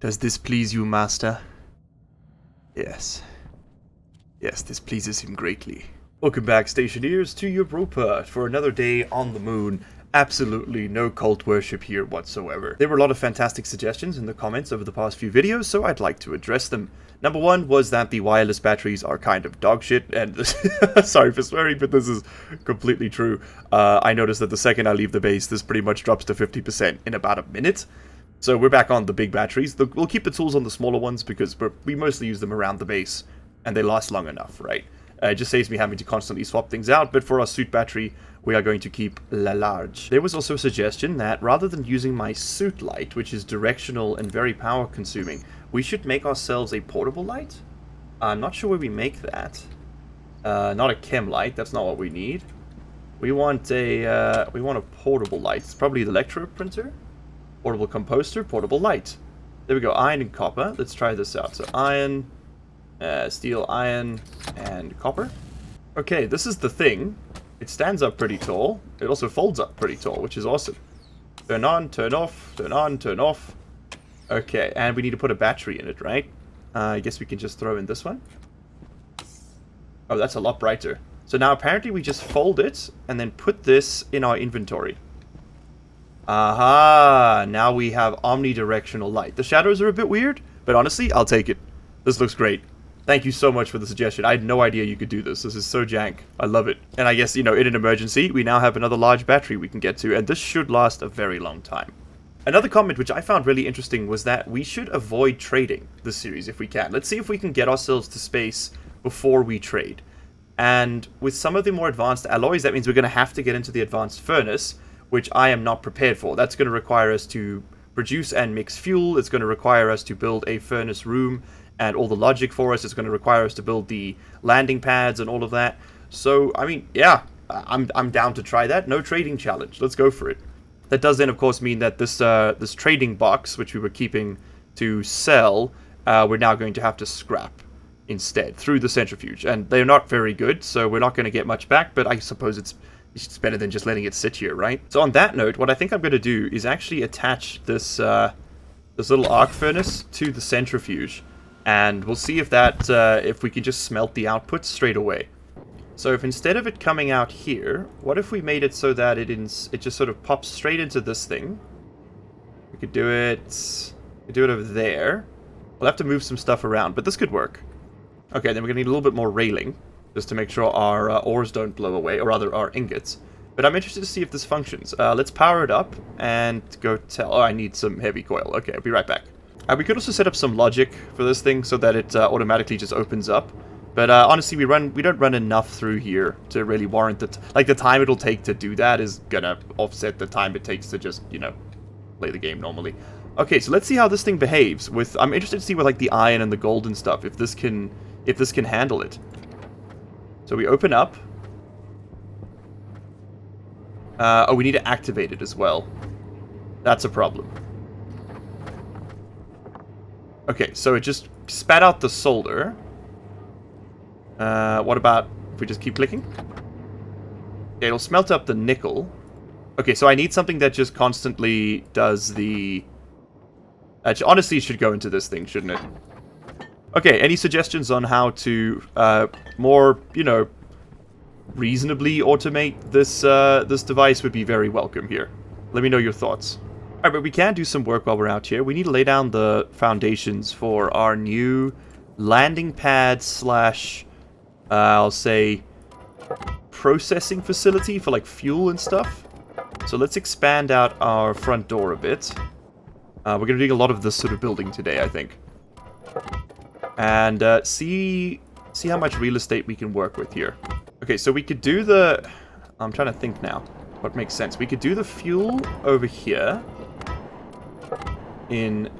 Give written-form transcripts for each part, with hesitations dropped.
Does this please you, master? Yes. Yes, this pleases him greatly. Welcome back, Stationeers, to Europa for another day on the moon. Absolutely no cult worship here whatsoever. There were a lot of fantastic suggestions in the comments over the past few videos, so I'd like to address them. Number one was that the wireless batteries are kind of dog shit, and this sorry for swearing, but this is completely true. I noticed that the second I leave the base, this pretty much drops to 50% in about a minute. So we're back on the big batteries. We'll keep the tools on the smaller ones because we mostly use them around the base, and they last long enough, right? It just saves me having to constantly swap things out, but for our suit battery, we are going to keep La Large. There was also a suggestion that rather than using my suit light, which is directional and very power consuming, we should make ourselves a portable light? I'm not sure where we make that. Not a chem light, that's not what we need. We want a portable light. It's probably the electro printer. Portable composter, portable light. There we go, iron and copper. Let's try this out. So iron, steel, iron, and copper. Okay, this is the thing. It stands up pretty tall. It also folds up pretty tall, which is awesome. Turn on, turn off, turn on, turn off. Okay, and we need to put a battery in it, right? I guess we can just throw in this one. Oh, that's a lot brighter. So now apparently we just fold it and then put this in our inventory. Aha! Now we have omnidirectional light. The shadows are a bit weird, but honestly, I'll take it. This looks great. Thank you so much for the suggestion. I had no idea you could do this. This is so jank. I love it. And I guess, you know, in an emergency, we now have another large battery we can get to, and this should last a very long time. Another comment which I found really interesting was that we should avoid trading this series if we can. Let's see if we can get ourselves to space before we trade. And with some of the more advanced alloys, that means we're going to have to get into the advanced furnace, which I am not prepared for. That's going to require us to produce and mix fuel. It's going to require us to build a furnace room and all the logic for us. It's going to require us to build the landing pads and all of that. So, I mean, yeah, I'm down to try that. No trading challenge. Let's go for it. That does then, of course, mean that this trading box, which we were keeping to sell, we're now going to have to scrap instead through the centrifuge. And they're not very good, so we're not going to get much back, but I suppose it's better than just letting it sit here, right? So on that note, what I think I'm going to do is actually attach this this little arc furnace to the centrifuge, and we'll see if that if we can just smelt the output straight away. So if instead of it coming out here, what if we made it so that it just sort of pops straight into this thing? We could do it over there. We'll have to move some stuff around, but this could work. Okay, then we're going to need a little bit more railing, just to make sure our ores don't blow away, or rather our ingots. But I'm interested to see if this functions. Let's power it up and go tell... Oh, I need some heavy coil. Okay, I'll be right back. We could also set up some logic for this thing so that it automatically just opens up. But honestly, we don't run enough through here to really warrant the time it'll take to do that is gonna offset the time it takes to just, you know, play the game normally. Okay, so let's see how this thing behaves. I'm interested to see with like the iron and the gold and stuff if this can handle it. So we open up. Oh, we need to activate it as well. That's a problem. Okay, so it just spat out the solder. What about if we just keep clicking? Okay, it'll smelt up the nickel. Okay, so I need something that just constantly does the... honestly, it should go into this thing, shouldn't it? Okay, any suggestions on how to more, you know, reasonably automate this this device would be very welcome here. Let me know your thoughts. Alright, but we can do some work while we're out here. We need to lay down the foundations for our new landing pad slash, I'll say, processing facility for like fuel and stuff. So let's expand out our front door a bit. We're going to be doing a lot of this sort of building today, I think. And see how much real estate we can work with here. Okay, so we could do the... I'm trying to think now what makes sense. We could do the fuel over here in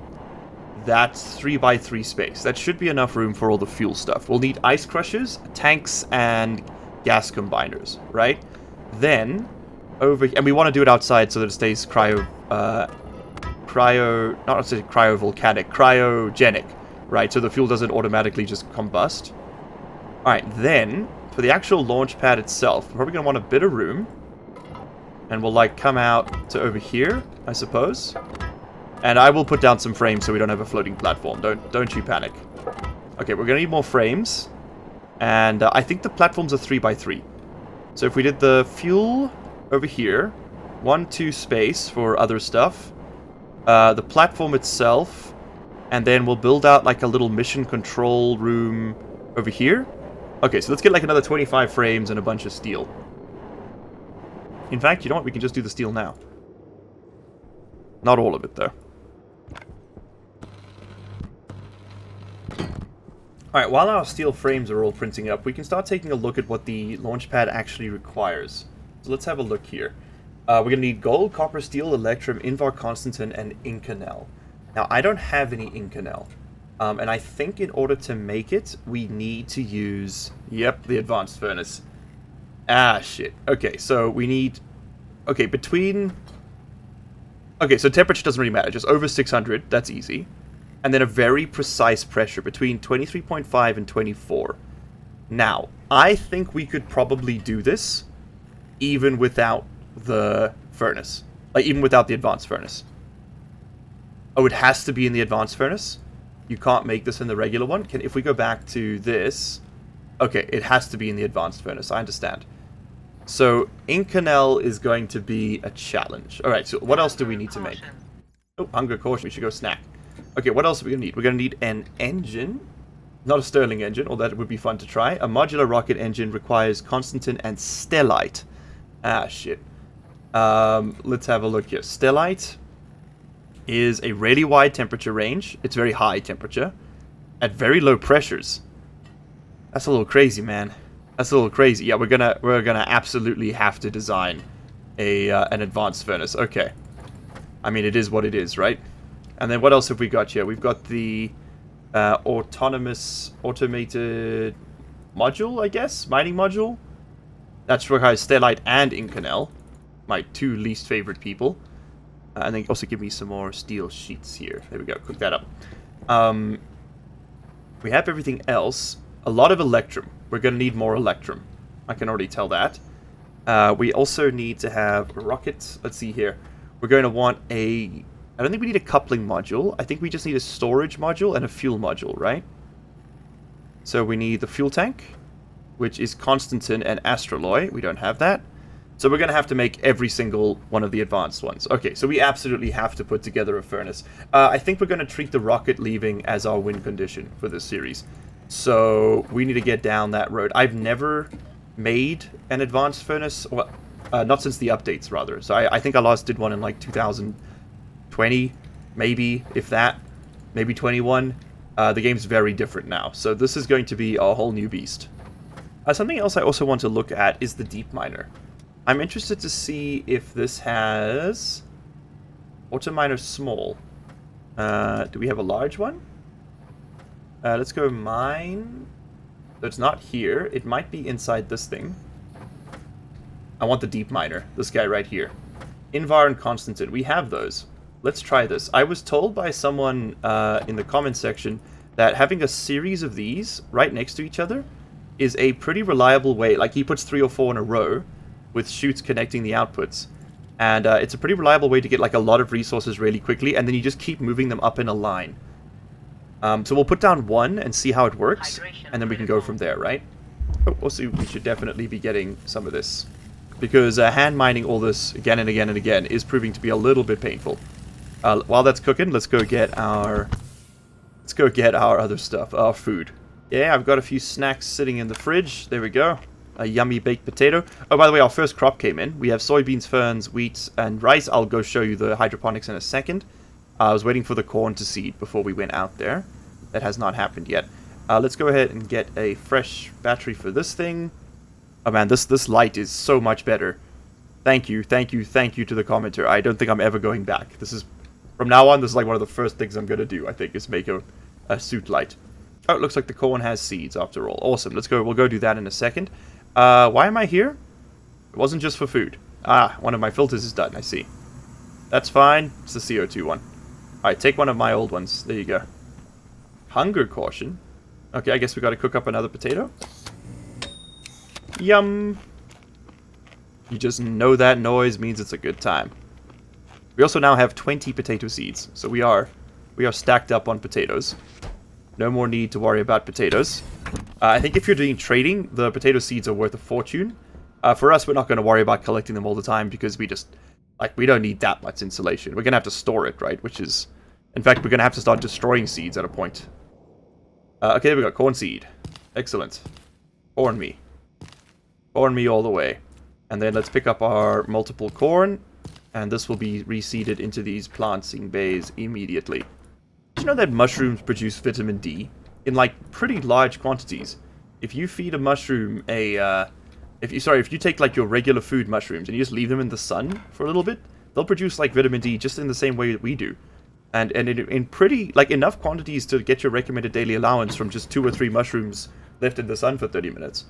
that 3x3 space. That should be enough room for all the fuel stuff. We'll need ice crushers, tanks, and gas combiners, right? Then, over... And we want to do it outside so that it stays cryogenic, right? So the fuel doesn't automatically just combust. Alright, then, for the actual launch pad itself, we're probably going to want a bit of room. And we'll, like, come out to over here, I suppose. And I will put down some frames so we don't have a floating platform. Don't you panic. Okay, we're going to need more frames. And I think the platforms are 3x3. So if we did the fuel over here, 1, 2 space for other stuff, the platform itself, and then we'll build out like a little mission control room over here. Okay, so let's get like another 25 frames and a bunch of steel. In fact, you know what? We can just do the steel now. Not all of it, though. Alright, while our steel frames are all printing up, we can start taking a look at what the launch pad actually requires. So let's have a look here. We're going to need gold, copper, steel, electrum, Invar Constantin, and Inconel. Now, I don't have any Inconel. And I think in order to make it, we need to use... Yep, the advanced furnace. Ah, shit. Okay, so we need... Okay, between... Okay, so temperature doesn't really matter. Just over 600, that's easy. And then a very precise pressure between 23.5 and 24. Now, I think we could probably do this even without the furnace. Like, even without the advanced furnace. Oh, it has to be in the advanced furnace? You can't make this in the regular one? If we go back to this... Okay, it has to be in the advanced furnace, I understand. So, Inconel is going to be a challenge. Alright, so what else do we need to make? Oh, hunger caution, we should go snack. Okay, what else are we going to need? We're going to need an engine. Not a Stirling engine, although that would be fun to try. A modular rocket engine requires Constantin and Stellite. Ah, shit. Let's have a look here. Stellite is a really wide temperature range. It's very high temperature. At very low pressures. That's a little crazy, man. That's a little crazy. Yeah, we're gonna absolutely have to design an advanced furnace. Okay. I mean, it is what it is, right? And then what else have we got here? We've got the automated module, I guess? Mining module? That requires Stellite and Inconel. My 2 least favorite people. And then also give me some more steel sheets here. There we go. Cook that up. We have everything else. A lot of Electrum. We're going to need more Electrum. I can already tell that. We also need to have rockets. Let's see here. We're going to want a... I don't think we need a coupling module. I think we just need a storage module and a fuel module, right? So we need the fuel tank, which is Constantin and Astroloy. We don't have that. So we're going to have to make every single one of the advanced ones. Okay, so we absolutely have to put together a furnace. I think we're going to treat the rocket leaving as our win condition for this series. So we need to get down that road. I've never made an advanced furnace, or not since the updates, rather. So I think I last did one in like 2020, maybe, if that, maybe 21. The game's very different now. So this is going to be a whole new beast. Something else I also want to look at is the deep miner. I'm interested to see if this has auto miner small. Do we have a large one? Let's go mine. So it's not here. It might be inside this thing. I want the deep miner. This guy right here. Invar and Constantin. We have those. Let's try this. I was told by someone in the comment section that having a series of these right next to each other is a pretty reliable way. Like, he puts 3 or 4 in a row with chutes connecting the outputs. And it's a pretty reliable way to get like a lot of resources really quickly, and then you just keep moving them up in a line. So we'll put down 1 and see how it works, and then we can go from there, right? Oh, also, we should definitely be getting some of this. Because hand mining all this again and again and again is proving to be a little bit painful. While that's cooking, let's go get our other stuff, our food. Yeah, I've got a few snacks sitting in the fridge. There we go. A yummy baked potato. Oh, by the way, our first crop came in. We have soybeans, ferns, wheat, and rice. I'll go show you the hydroponics in a second. I was waiting for the corn to seed before we went out there. That has not happened yet. Let's go ahead and get a fresh battery for this thing. Oh man, this light is so much better. Thank you to the commenter. I don't think I'm ever going back. This is, from now on, this is like one of the first things I'm going to do, I think, is make a suit light. Oh, it looks like the corn has seeds after all. Awesome. Let's go. We'll go do that in a second. Why am I here? It wasn't just for food. Ah, one of my filters is done. I see. That's fine. It's the CO2 one. Alright, take one of my old ones. There you go. Hunger caution. Okay, I guess we gotta cook up another potato. Yum. You just know that noise means it's a good time. We also now have 20 potato seeds, so we are stacked up on potatoes. No more need to worry about potatoes. I think if you're doing trading, the potato seeds are worth a fortune. For us, we're not going to worry about collecting them all the time because we just, like, we don't need that much insulation. We're going to have to store it, right? Which is, in fact, we're going to have to start destroying seeds at a point. Okay, we got corn seed. Excellent. Corn me. Corn me all the way. And then let's pick up our multiple corn. And this will be reseeded into these planting bays immediately. Did you know that mushrooms produce vitamin D in, like, pretty large quantities? If you feed a mushroom a, if you take, like, your regular food mushrooms and you just leave them in the sun for a little bit, they'll produce, like, vitamin D just in the same way that we do. And in pretty, like, enough quantities to get your recommended daily allowance from just 2 or 3 mushrooms left in the sun for 30 minutes.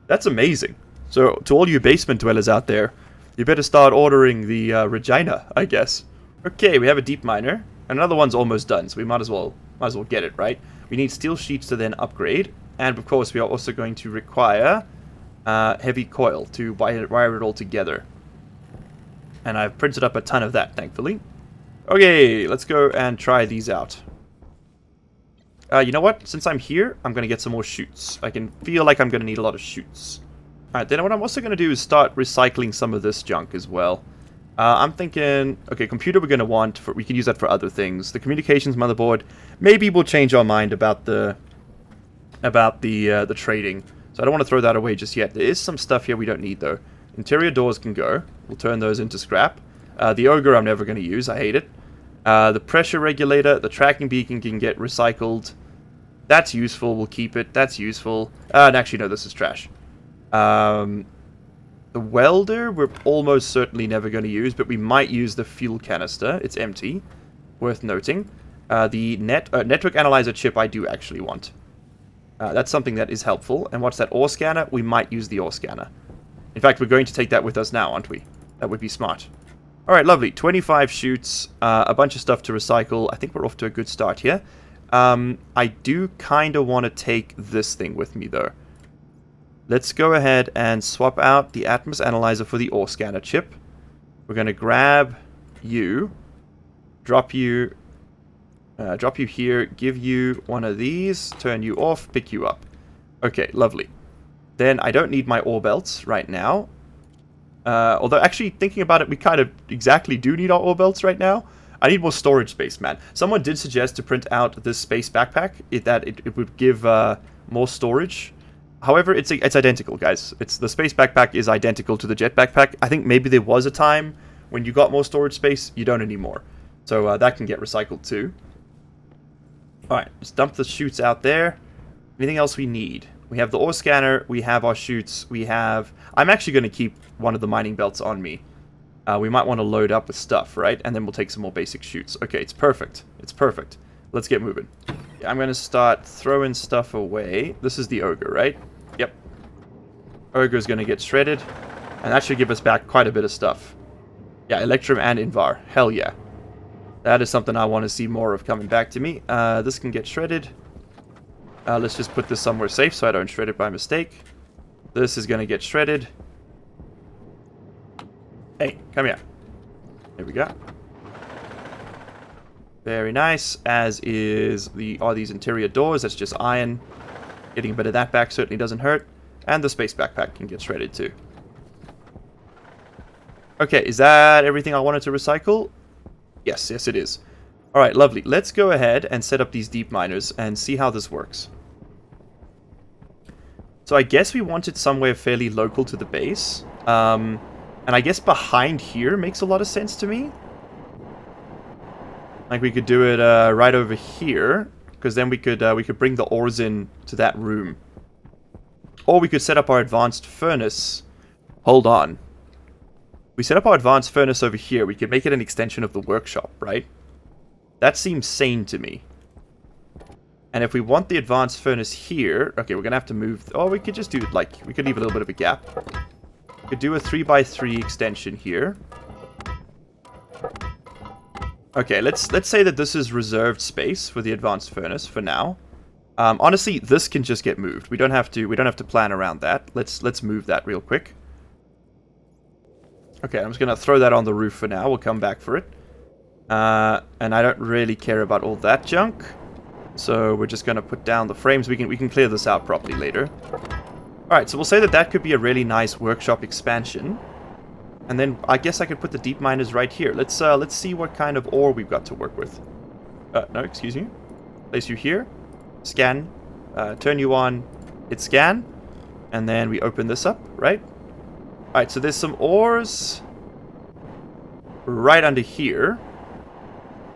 That's amazing. So, to all you basement dwellers out there, you better start ordering the Regina, I guess. Okay, we have a deep miner. Another one's almost done, so we might as well get it, right? We need steel sheets to then upgrade. And, of course, we are also going to require heavy coil to wire it all together. And I've printed up a ton of that, thankfully. Okay, let's go and try these out. You know what? Since I'm here, I'm going to get some more chutes. I can feel like I'm going to need a lot of chutes. Alright, then what I'm also going to do is start recycling some of this junk as well. I'm thinking, okay, computer we're going to want, we can use that for other things. The communications motherboard, maybe we'll change our mind about the trading. So I don't want to throw that away just yet. There is some stuff here we don't need though. Interior doors can go. We'll turn those into scrap. The ogre I'm never going to use. I hate it. The pressure regulator, the tracking beacon can get recycled. That's useful. We'll keep it. That's useful. And actually, no, this is trash. The welder we're almost certainly never going to use, but we might use the fuel canister. It's empty. Worth noting. The network analyzer chip I do actually want. That's something that is helpful. And what's that ore scanner? We might use the ore scanner. In fact, we're going to take that with us now, aren't we? That would be smart. Alright, lovely. 25 chutes, a bunch of stuff to recycle. I think we're off to a good start here. I do kind of want to take this thing with me, though. Let's go ahead and swap out the Atmos Analyzer for the ore scanner chip. We're going to grab you, drop you here, give you one of these, turn you off, pick you up. Okay, lovely. Then I don't need my ore belts right now. Although, actually, thinking about it, we kind of exactly do need our ore belts right now. I need more storage space, man. Someone did suggest to print out this space backpack, it would give more storage. However, it's identical, guys. The space backpack is identical to the jet backpack. I think maybe there was a time when you got more storage space. You don't anymore. So that can get recycled too. Alright, let's dump the chutes out there. Anything else we need? We have the ore scanner. We have our chutes. We have... I'm actually going to keep one of the mining belts on me. We might want to load up with stuff, right? And then we'll take some more basic chutes. Okay, it's perfect. It's perfect. Let's get moving. I'm going to start throwing stuff away. This is the ogre, right? Yep. Ogre's going to get shredded. And that should give us back quite a bit of stuff. Yeah, Electrum and Invar. Hell yeah. That is something I want to see more of coming back to me. This can get shredded. Let's just put this somewhere safe so I don't shred it by mistake. This is going to get shredded. Hey, come here. There we go. Very nice. As is are these interior doors. That's just iron. Getting a bit of that back certainly doesn't hurt. And the space backpack can get shredded too. Okay, is that everything I wanted to recycle? Yes, yes it is. Alright, lovely. Let's go ahead and set up these deep miners and see how this works. So I guess we want it somewhere fairly local to the base. And I guess behind here makes a lot of sense to me. Like we could do it right over here, because then we could bring the ores in to that room. Or we could set up our advanced furnace. Hold on. We set up our advanced furnace over here. We could make it an extension of the workshop, right? That seems sane to me. And if we want the advanced furnace here, okay, we're gonna have to move. Oh, we could just do like we could leave a little bit of a gap. We could do a 3x3 extension here. Okay, let's say that this is reserved space for the advanced furnace for now. Honestly, this can just get moved. We don't have to plan around that. Let's move that real quick. Okay, I'm just gonna throw that on the roof for now. We'll come back for it. And I don't really care about all that junk. So we're just going to put down the frames. We can clear this out properly later. Alright, so we'll say that that could be a really nice workshop expansion. And then I guess I could put the deep miners right here. Let's see what kind of ore we've got to work with. No, excuse me. Place you here. Scan. Turn you on. Hit scan. And then we open this up, right? Alright, so there's some ores right under here.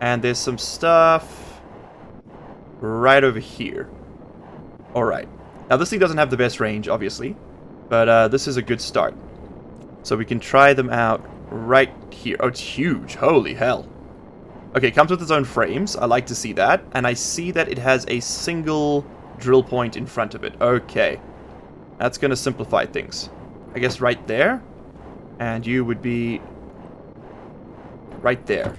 And there's some stuff right over here. Alright. Now this thing doesn't have the best range, obviously. But this is a good start. So we can try them out right here. Oh, it's huge. Holy hell. Okay, it comes with its own frames. I like to see that. And I see that it has a single drill point in front of it. Okay. That's going to simplify things. I guess right there. And you would be right there.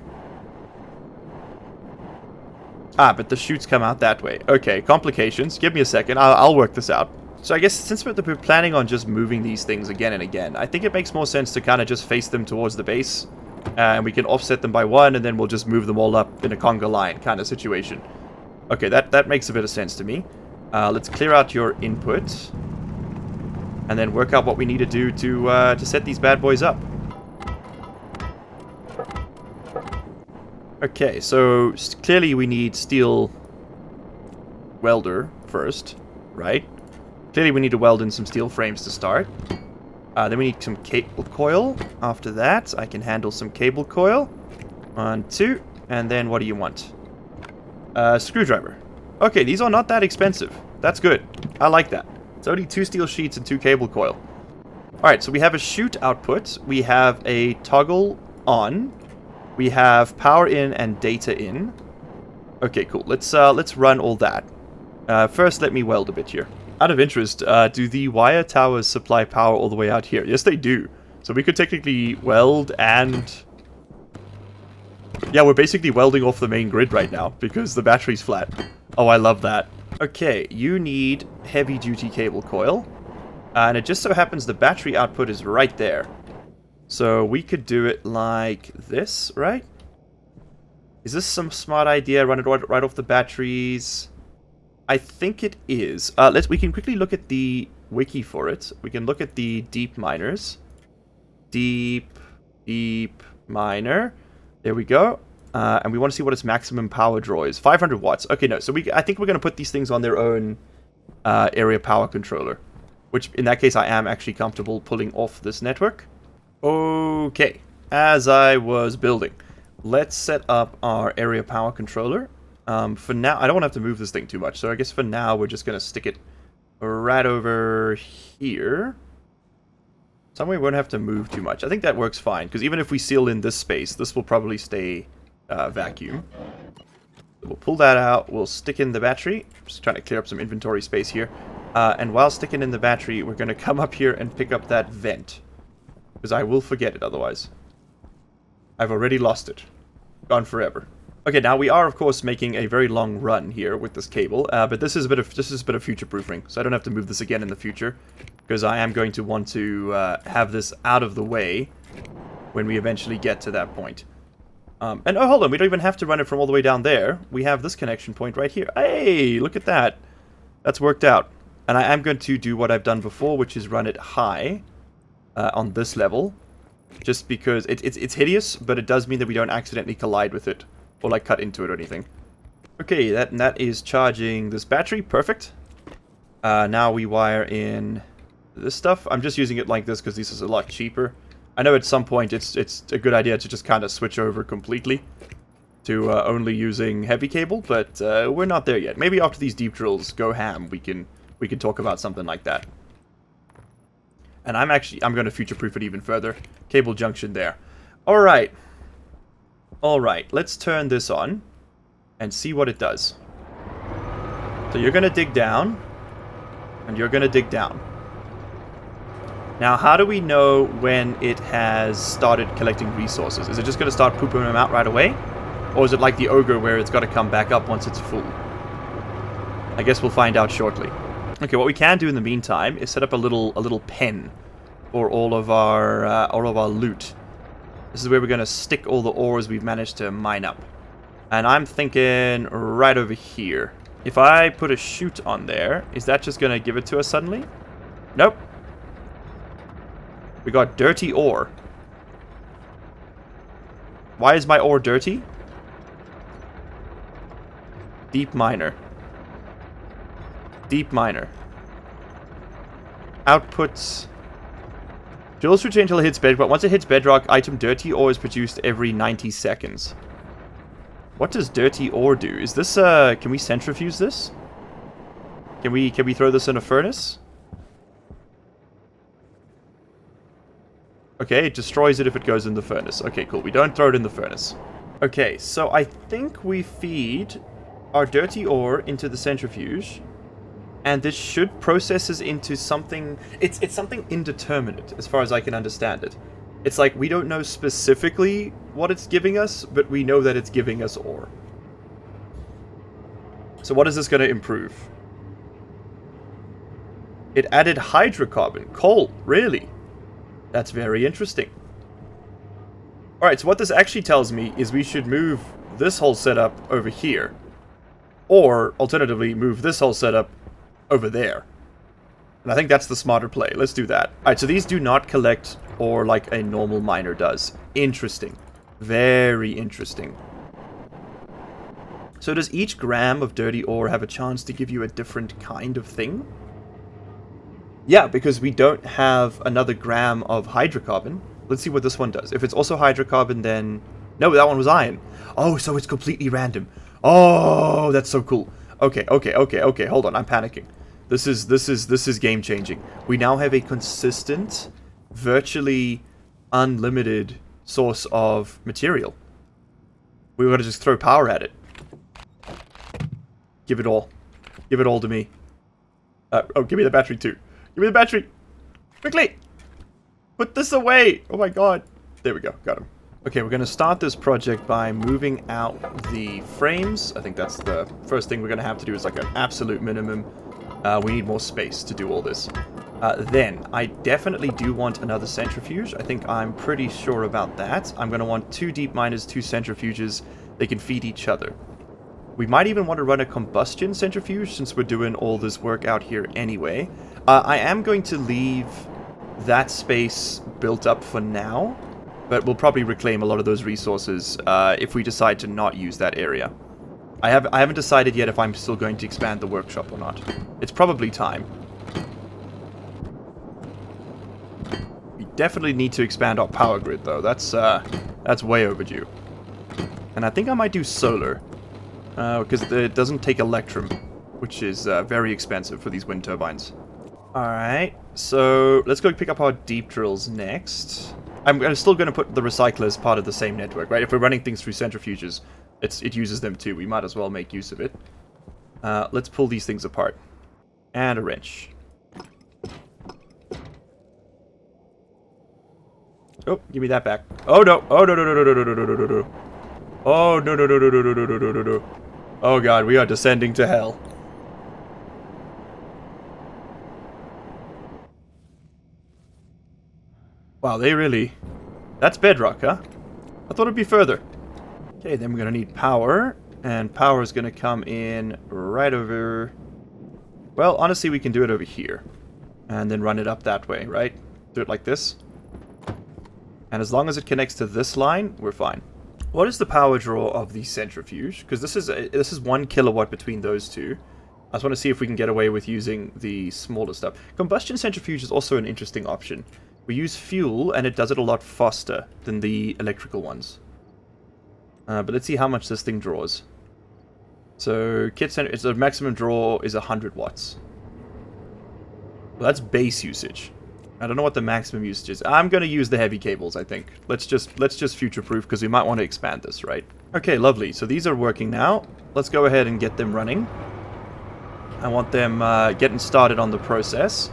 Ah, but the chutes come out that way. Okay, complications. Give me a second. I'll work this out. So I guess since we're planning on just moving these things again and again, I think it makes more sense to kind of just face them towards the base. And we can offset them by one, and then we'll just move them all up in a conga line kind of situation. Okay, that makes a bit of sense to me. Let's clear out your input. And then work out what we need to do to set these bad boys up. Okay, so clearly we need steel welder first, right? Clearly we need to weld in some steel frames to start. Then we need some cable coil. After that, I can handle some cable coil. 1, 2, and then what do you want? Screwdriver. Okay, these are not that expensive. That's good. I like that. It's only 2 steel sheets and 2 cable coil. Alright, so we have a chute output. We have a toggle on. We have power in and data in. Okay, cool. Let's run all that. First, let me weld a bit here. Out of interest, do the wire towers supply power all the way out here? Yes, they do. So we could technically weld and... Yeah, we're basically welding off the main grid right now because the battery's flat. Oh, I love that. Okay, you need heavy-duty cable coil. And it just so happens the battery output is right there. So we could do it like this, right? Is this some smart idea? Run it right off the batteries? I think it is. We can quickly look at the wiki for it. We can look at the deep miners. Deep miner. There we go. And we want to see what its maximum power draw is. 500 watts. Okay, no. So I think we're going to put these things on their own area power controller. Which, in that case, I am actually comfortable pulling off this network. Okay, as I was building, let's set up our area power controller. For now, I don't want to have to move this thing too much, so I guess for now we're just going to stick it right over here. Somewhere we won't have to move too much. I think that works fine, because even if we seal in this space, this will probably stay vacuum. So we'll pull that out, we'll stick in the battery. Just trying to clear up some inventory space here. And while sticking in the battery, we're going to come up here and pick up that vent. Because I will forget it otherwise. I've already lost it. Gone forever. Okay, now we are of course making a very long run here with this cable, but this is a bit of future-proofing, so I don't have to move this again in the future, because I am going to want to have this out of the way when we eventually get to that point. And oh, hold on, we don't even have to run it from all the way down there. We have this connection point right here. Hey, look at that. That's worked out. And I am going to do what I've done before, which is run it high. On this level, just because it's hideous, but it does mean that we don't accidentally collide with it or like cut into it or anything. Okay, that is charging this battery. Perfect. Now we wire in this stuff. I'm just using it like this because this is a lot cheaper. I know at some point it's a good idea to just kind of switch over completely to only using heavy cable, but we're not there yet. Maybe after these deep drills go ham, we can talk about something like that. And I'm going to future-proof it even further. Cable junction there. Alright. Alright, let's turn this on and see what it does. So you're going to dig down, and you're going to dig down. Now, how do we know when it has started collecting resources? Is it just going to start pooping them out right away? Or is it like the ogre where it's got to come back up once it's full? I guess we'll find out shortly. Okay, what we can do in the meantime is set up a little pen for all of our loot. This is where we're going to stick all the ores we've managed to mine up. And I'm thinking right over here. If I put a chute on there, is that just going to give it to us suddenly? Nope. We got dirty ore. Why is my ore dirty? Deep miner. Deep miner. Outputs. Fuels rotate until it hits bedrock. Once it hits bedrock, item dirty ore is produced every 90 seconds. What does dirty ore do? Is this, can we centrifuge this? Can we throw this in a furnace? Okay, it destroys it if it goes in the furnace. Okay, cool. We don't throw it in the furnace. Okay, so I think we feed our dirty ore into the centrifuge. And this should process us into something... It's something indeterminate, as far as I can understand it. It's like, we don't know specifically what it's giving us, but we know that it's giving us ore. So what is this going to improve? It added hydrocarbon. Coal. Really? That's very interesting. Alright, so what this actually tells me is we should move this whole setup over here. Or, alternatively, move this whole setup over there. And I think that's the smarter play. Let's do that. Alright, so these do not collect ore like a normal miner does. Interesting. Very interesting. So does each gram of dirty ore have a chance to give you a different kind of thing? Yeah, because we don't have another gram of hydrocarbon. Let's see what this one does. If it's also hydrocarbon, then... No, that one was iron. Oh, so it's completely random. Oh, that's so cool. Okay. Hold on, I'm panicking. This is game changing. We now have a consistent, virtually unlimited source of material. We gotta just throw power at it. Give it all. Give it all to me. Oh, give me the battery too. Give me the battery! Quickly! Put this away! Oh my god. There we go. Got him. Okay, we're going to start this project by moving out the frames. I think that's the first thing we're going to have to do is like an absolute minimum. We need more space to do all this. Then, I definitely do want another centrifuge. I think I'm pretty sure about that. I'm going to want 2 deep miners, 2 centrifuges. They can feed each other. We might even want to run a combustion centrifuge since we're doing all this work out here anyway. I am going to leave that space built up for now, but we'll probably reclaim a lot of those resources if we decide to not use that area. I haven't decided yet if I'm still going to expand the workshop or not. It's probably time. We definitely need to expand our power grid though. That's way overdue. And I think I might do solar. Because it doesn't take electrum, which is very expensive for these wind turbines. Alright, so let's go pick up our deep drills next. I'm still going to put the recycler as part of the same network, right? If we're running things through centrifuges, it uses them too. We might as well make use of it. Let's pull these things apart. And a wrench. Oh, give me that back. Oh no! Oh no no no no no no no no no no! Oh no no no no no no no no no no! Oh god, we are descending to hell. Wow, they really... That's bedrock, huh? I thought it'd be further. Okay, then we're gonna need power. And power is gonna come in right over... Well, honestly, we can do it over here. And then run it up that way, right? Do it like this. And as long as it connects to this line, we're fine. What is the power draw of the centrifuge? Because this is 1 kilowatt between those two. I just want to see if we can get away with using the smaller stuff. Combustion centrifuge is also an interesting option. We use fuel, and it does it a lot faster than the electrical ones. But let's see how much this thing draws. So, its maximum draw is 100 watts. Well, that's base usage. I don't know what the maximum usage is. I'm going to use the heavy cables, I think. Let's just future-proof, because we might want to expand this, right? Okay, lovely. So these are working now. Let's go ahead and get them running. I want them getting started on the process.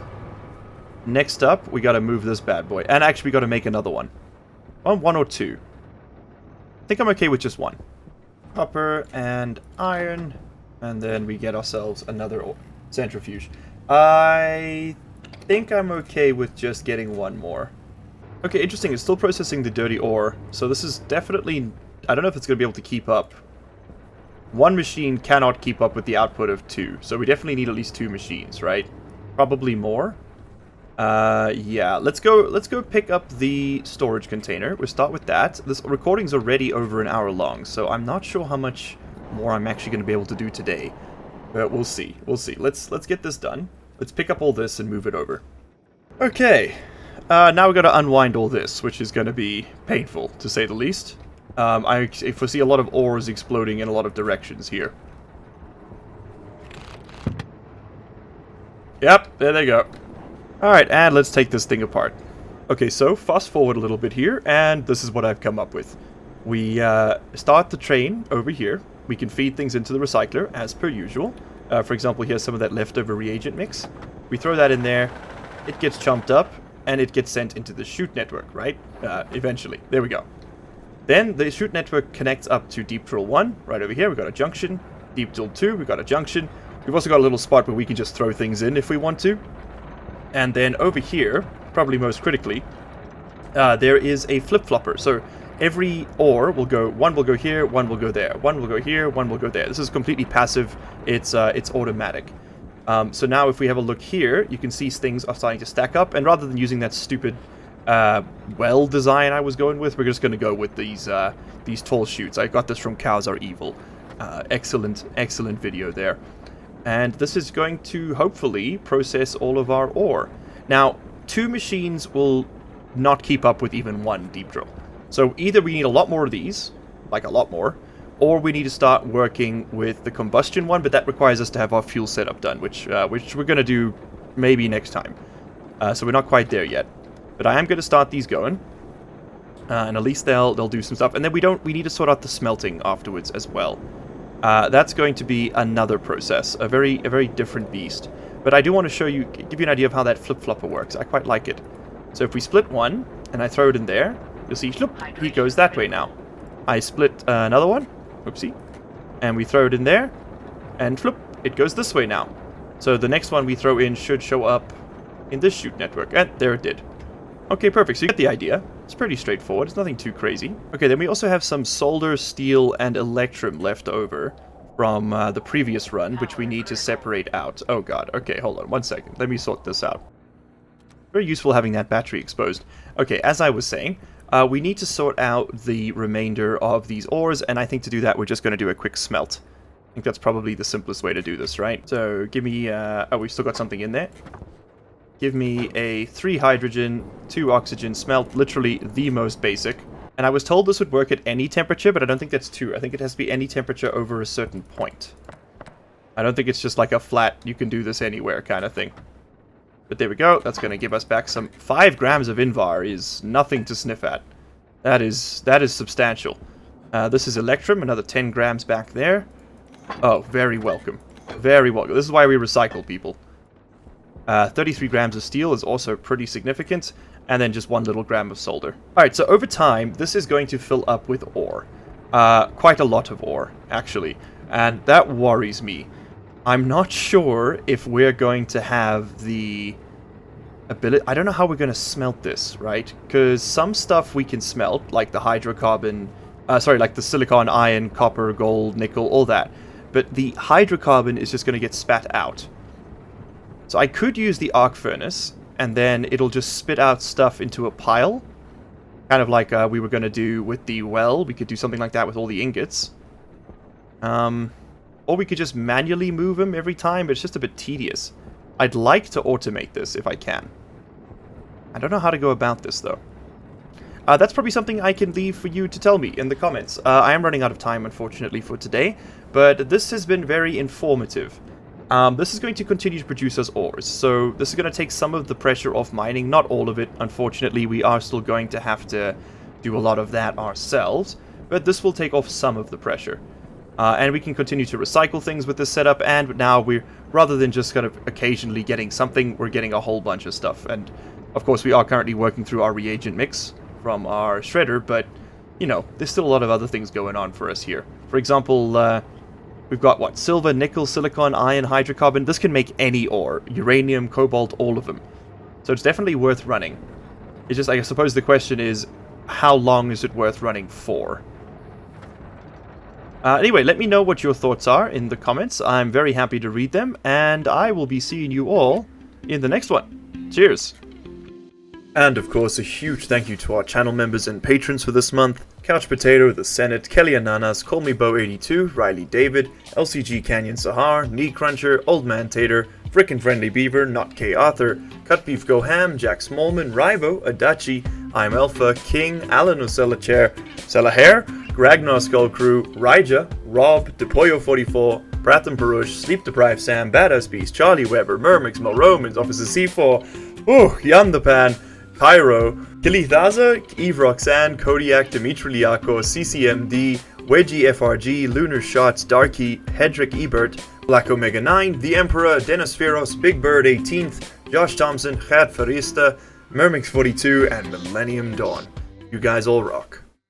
Next up, we got to move this bad boy. And actually, we got to make another one. One or two. I think I'm okay with just one. Copper and iron. And then we get ourselves another centrifuge. I think I'm okay with just getting one more. Okay, interesting. It's still processing the dirty ore. So this is definitely... I don't know if it's going to be able to keep up. One machine cannot keep up with the output of two. So we definitely need at least two machines, right? Probably more. Yeah. Let's go pick up the storage container. We'll start with that. This recording's already over an hour long. So I'm not sure how much more I'm actually going to be able to do today. But we'll see. We'll see. Let's get this done. Let's pick up all this and move it over. Okay. Now we've got to unwind all this, which is going to be painful, to say the least. I foresee a lot of ores exploding in a lot of directions here. Yep, there they go. Alright, and let's take this thing apart. Okay, so fast forward a little bit here, and this is what I've come up with. We start the train over here. We can feed things into the recycler, as per usual. For example, here's some of that leftover reagent mix. We throw that in there, it gets chomped up, and it gets sent into the chute network, right? Eventually. There we go. Then the chute network connects up to Deep Drill 1, right over here. We've got a junction. Deep Drill 2, we've got a junction. We've also got a little spot where we can just throw things in if we want to. And then over here, probably most critically, there is a flip-flopper. So every ore will go, one will go here, one will go there. One will go here, one will go there. This is completely passive. It's automatic. So now if we have a look here, you can see things are starting to stack up. And rather than using that stupid well design I was going with, we're just going to go with these tall chutes. I got this from Cows Are Evil. Excellent video there. And this is going to hopefully process all of our ore. Now, two machines will not keep up with even one deep drill. So either we need a lot more of these, like a lot more, or we need to start working with the combustion one, but that requires us to have our fuel setup done, which we're going to do maybe next time. So we're not quite there yet. But I am going to start these going. And at least they'll do some stuff. And then we need to sort out the smelting afterwards as well. That's going to be another process, a very different beast. But I do want to show you, give you an idea of how that flip-flopper works. I quite like it. So if we split one, and I throw it in there, you'll see, look, he goes that way now. I split another one, oopsie, and we throw it in there, and flip, it goes this way now. So the next one we throw in should show up in this chute network, and there it did. Okay, perfect, so you get the idea. It's pretty straightforward, it's nothing too crazy. Okay, then we also have some solder, steel, and electrum left over from the previous run, which we need to separate out. Oh god, okay, hold on, 1 second. Let me sort this out. Very useful having that battery exposed. Okay, as I was saying, we need to sort out the remainder of these ores, and I think to do that, we're just going to do a quick smelt. I think that's probably the simplest way to do this, right? So, give me, oh, we've still got something in there. Give me a 3 hydrogen, 2 oxygen smelt, literally the most basic. And I was told this would work at any temperature, but I don't think that's true. I think it has to be any temperature over a certain point. I don't think it's just like a flat, you can do this anywhere kind of thing. But there we go, that's going to give us back some... 5 grams of Invar is nothing to sniff at. That is substantial. This is Electrum, another 10 grams back there. Oh, very welcome. Very welcome. This is why we recycle, people. 33 grams of steel is also pretty significant, and then just 1 little gram of solder. Alright, so over time, this is going to fill up with ore. Quite a lot of ore, actually. And that worries me. I'm not sure if we're going to have the ability... I don't know how we're going to smelt this, right? Because some stuff we can smelt, like the hydrocarbon... like the silicon, iron, copper, gold, nickel, all that. But the hydrocarbon is just going to get spat out. So I could use the arc furnace, and then it'll just spit out stuff into a pile. Kind of like we were going to do with the well. We could do something like that with all the ingots. Or we could just manually move them every time, but it's just a bit tedious. I'd like to automate this if I can. I don't know how to go about this, though. That's probably something I can leave for you to tell me in the comments. I am running out of time, unfortunately, for today, but this has been very informative. This is going to continue to produce us ores, so this is going to take some of the pressure off mining, not all of it. Unfortunately, we are still going to have to do a lot of that ourselves, but this will take off some of the pressure. And we can continue to recycle things with this setup, and now we're, rather than just kind of occasionally getting something, we're getting a whole bunch of stuff. And, of course, we are currently working through our reagent mix from our shredder, but, you know, there's still a lot of other things going on for us here. For example, we've got, what, silver, nickel, silicon, iron, hydrocarbon. This can make any ore. Uranium, cobalt, all of them. So it's definitely worth running. It's just, I suppose the question is, how long is it worth running for? Anyway, let me know what your thoughts are in the comments. I'm very happy to read them, and I will be seeing you all in the next one. Cheers! And of course, a huge thank you to our channel members and patrons for this month. Couch Potato, The Senate, Kelly Ananas, Call Me Bo 82, Riley David, LCG Canyon Sahar, Knee Cruncher, Old Man Tater, Frickin' Friendly Beaver, Not K Arthur, Cut Beef Go Ham, Jack Smallman, Rivo, Adachi, I'm Alpha, King, Alan Osella Chair, Sella Hair, Ragnar Skull Crew, Raija, Rob, Depoyo44, Pratham Parush, Sleep Deprived Sam, Badass Beast, Charlie Weber, Mermix, Romans, Officer C4, Yam the Pan, Pyro, Kilithaza, Eve Roxanne, Kodiak, Dimitri Liako, CCMD, Wedgie FRG, Lunar Shots, Darky, Hedrick Ebert, Black Omega 9, The Emperor, Dennis Feros, Big Bird 18th, Josh Thompson, Chad Farista, Mermix 42, and Millennium Dawn. You guys all rock.